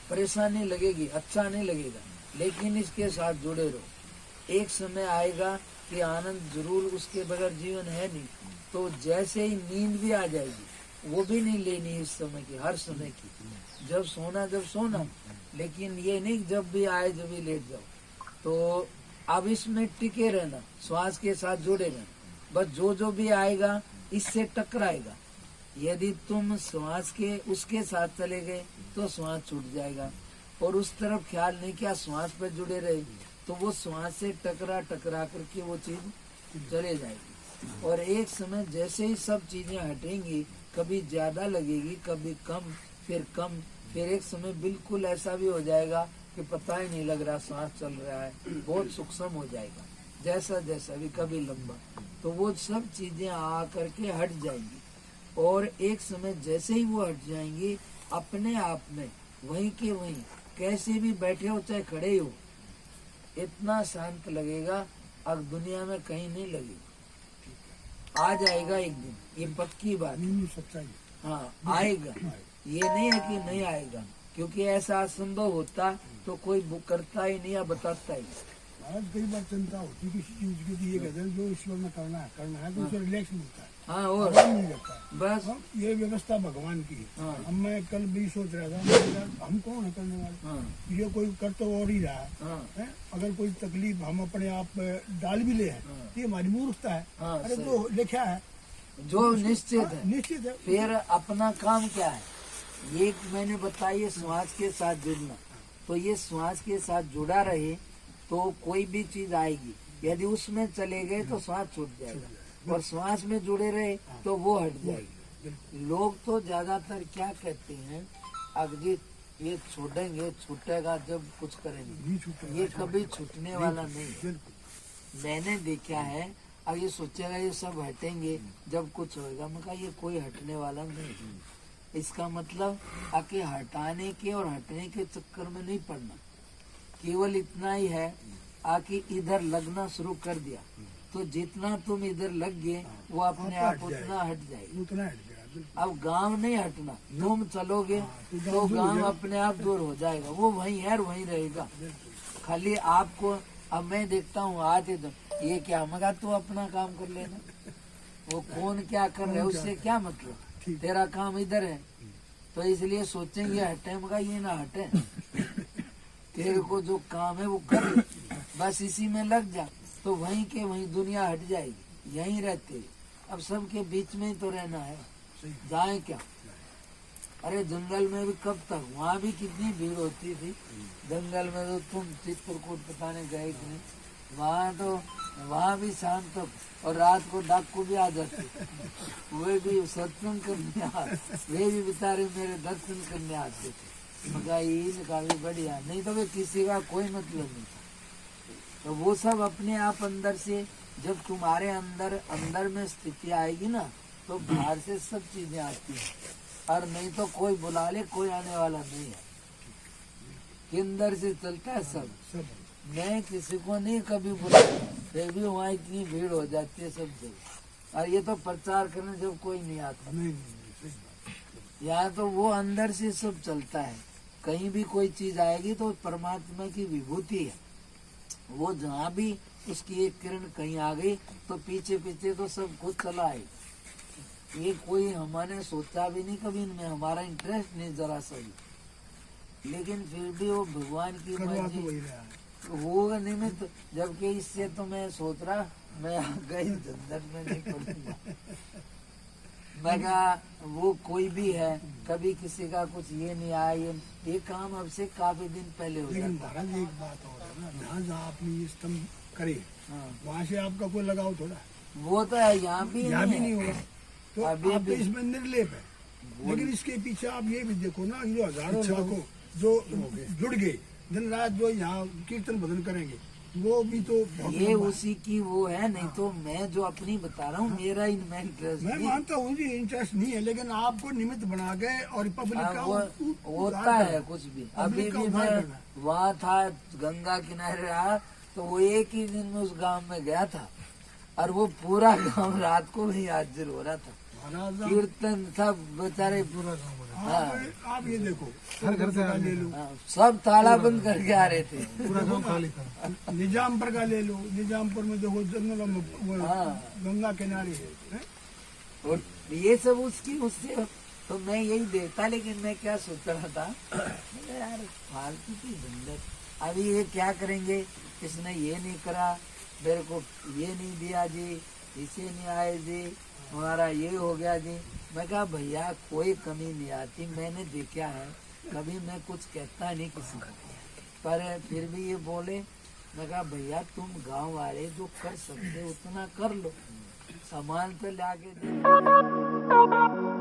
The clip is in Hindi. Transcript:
परेशानी लगेगी, अच्छा नहीं लगेगा, लेकिन इसके साथ जुड़े रहो। एक समय आएगा कि आनंद जरूर, उसके बगैर जीवन है नहीं। तो जैसे ही नींद भी आ जाएगी, वो भी नहीं लेनी इस समय की, हर समय की। जब सोना, लेकिन ये नहीं जब भी आए जब भी लेट जाओ। तो अब इसमें टिके रहना, श्वास के साथ जुड़े रहना। बस जो भी आएगा इससे टकराएगा। यदि तुम श्वास के उसके साथ चले गए तो श्वास छूट जाएगा, और उस तरफ ख्याल नहीं किया, श्वास पर जुड़े रहे, तो वो श्वास से टकरा करके वो चीज चले जाएगी। और एक समय जैसे ही सब चीजें हटेंगी, कभी ज्यादा लगेगी, कभी कम, फिर एक समय बिल्कुल ऐसा भी हो जाएगा कि पता ही नहीं लग रहा सांस चल रहा है, बहुत सूक्ष्म हो जाएगा, जैसा भी, कभी लंबा। तो वो सब चीजें आ करके हट जाएंगी, और एक समय जैसे ही वो हट जाएंगी, अपने आप में वहीं के वहीं कैसे भी बैठे हो चाहे खड़े हो, इतना शांत लगेगा, अब दुनिया में कहीं नहीं लगेगा। आ जाएगा एक दिन, ये पक्की बात है। हाँ, आएगा, ये नहीं है कि नहीं आएगा, क्योंकि ऐसा असंभव होता तो कोई बुक करता ही नहीं या बताता ही। आज कई बार चिंता होती किसी चीज की, ये कहते हैं जो ईश्वर में करना है तो उसे रिलैक्स मिलता है, हाँ, और मिल जाता है। बस ये व्यवस्था भगवान की है। हाँ। अब मैं कल भी सोच रहा था, हम कौन है करने वाले, हाँ, ये कोई कर तो और ही रहा हाँ, है। अगर कोई तकलीफ हम अपने आप डाल भी ले हैं, तो ये हमारी मूर्खता है। हाँ, अरे सही। जो लिखा है, जो निश्चित है, निश्चित है। फिर अपना काम क्या है, ये मैंने बताया, श्वास के साथ जुड़ना। तो ये श्वास के साथ जुड़ा रहे तो कोई भी चीज आएगी, यदि उसमें चले गए तो श्वास छूट जाएगा, और श्वास में जुड़े रहे तो वो हट जाएगी। लोग तो ज्यादातर क्या कहते हैं, अगली ये छोड़ेंगे, छूटेगा जब कुछ करेंगे, ये कभी छूटने वाला नहीं है। मैंने देखा है, अब ये सोचेगा ये सब हटेंगे जब कुछ होएगा, मैं कहा ये कोई हटने वाला नहीं है। इसका मतलब आके हटाने के और हटने के चक्कर में नहीं पड़ना, केवल इतना ही है आके इधर लगना शुरू कर दिया, तो जितना तुम इधर लग गए वो अपने आप उतना हट जाएगा। अब गांव नहीं हटना, तुम चलोगे तो गांव अपने आप दूर हो जाएगा, वो वहीं है, वहीं रहेगा। खाली आपको, अब मैं देखता हूँ आते तो ये क्या, मगा तू अपना काम कर लेना, वो कौन क्या कर रहा है उससे क्या मतलब, तेरा काम इधर है। तो इसलिए सोचेंगे हटे, मगा ये ना हटे, तेरे को जो काम है वो कर ले, बस इसी में लग जा, तो वहीं के वहीं दुनिया हट जाएगी, यहीं रहते। अब सबके बीच में ही तो रहना है, जाए क्या। अरे जंगल में भी कब तक, वहाँ भी कितनी भीड़ होती थी जंगल में, तो तुम चित्रकूट बताने गए कि नहीं, वहाँ भी शाम तक, और रात को डाकू भी आ जाते, वे भी सत्संग करने वे भी बेचारे मेरे दर्शन करने आते थे। मगर इनका भी बढ़िया, नहीं तो वे किसी का कोई मतलब नहीं था। तो वो सब अपने आप अंदर से, जब तुम्हारे अंदर में स्थिति आएगी ना, तो बाहर से सब चीजें आती हैं, और नहीं तो कोई बुला ले, कोई आने वाला नहीं है, अंदर से चलता है सब। मैं किसी को नहीं कभी बुलाता, फिर भी वहाँ इतनी भीड़ हो जाती है सब जगह, और ये तो प्रचार करने जब कोई नहीं आता, यहाँ तो वो अंदर से सब चलता है। कहीं भी कोई चीज आएगी तो परमात्मा की विभूति है, वो जहाँ भी उसकी एक किरण कहीं आ गई तो पीछे पीछे तो सब कुछ चला आएगा। ये कोई हमने सोचा भी नहीं कभी, इनमें हमारा इंटरेस्ट नहीं जरा सा भी, लेकिन फिर भी वो भगवान की मर्जी होगा निमित्त। जबकि इससे तो मैं सोच रहा मैं गई झंझट में नहीं पड़ूंगा। मैं कहा वो कोई भी है, कभी किसी का कुछ ये नहीं आया, ये काम अब से काफी दिन पहले हो लेकिन जाता। महाराज एक बात और है ना, जहाँ जहाँ आपने ये स्तंभ करे, हाँ, वहाँ से आपका कोई लगाव थोड़ा, वो तो है, यहाँ भी नहीं होगा, तो अभी आप भी- इसमें निर्लेप है। लेकिन इसके पीछे आप ये भी देखो ना, ये हजारों लाखों जो जुड़ गए दिन रात, जो यहाँ कीर्तन भजन करेंगे, वो भी तो बहुत ये लंबा है। उसी की वो है। नहीं तो मैं जो अपनी बता रहा हूँ, मेरा इनमें इंटरेस्ट मैं नहीं। मानता हूँ जी इंटरेस्ट नहीं है, लेकिन आपको निमित्त बना के और पब्लिक का वो होता है कुछ भी। अभी भी मैं वहाँ था, गंगा किनारे रहा, तो वो एक ही दिन में उस गांव में गया था, और वो पूरा गांव रात को ही हाजिर हो रहा था, महाराज कीर्तन सब बेचारे आप ये देखो, हर घर से ले लो, हाँ, सब ताला बंद करके आ रहे थे। पूरा गांव खाली था। निजामपुर का ले लो, निजामपुर में देखो जंगलों में वो हाँ। गंगा किनारे है। और ये सब उसकी उससे तो मैं यही देखता, लेकिन मैं क्या सोच रहा था, मैंने यार फालतू की झंझट, अभी ये क्या करेंगे, इसने ये नहीं करा, मेरे को ये नहीं दिया जी, इसे नहीं आए जी, हमारा ये हो गया जी। मैं कहा भैया कोई कमी नहीं आती, मैंने देखा है, कभी मैं कुछ कहता नहीं किसी को, पर फिर भी ये बोले। मैं कहा भैया तुम गांव वाले जो कर सकते उतना कर लो, सामान तो लाके दे।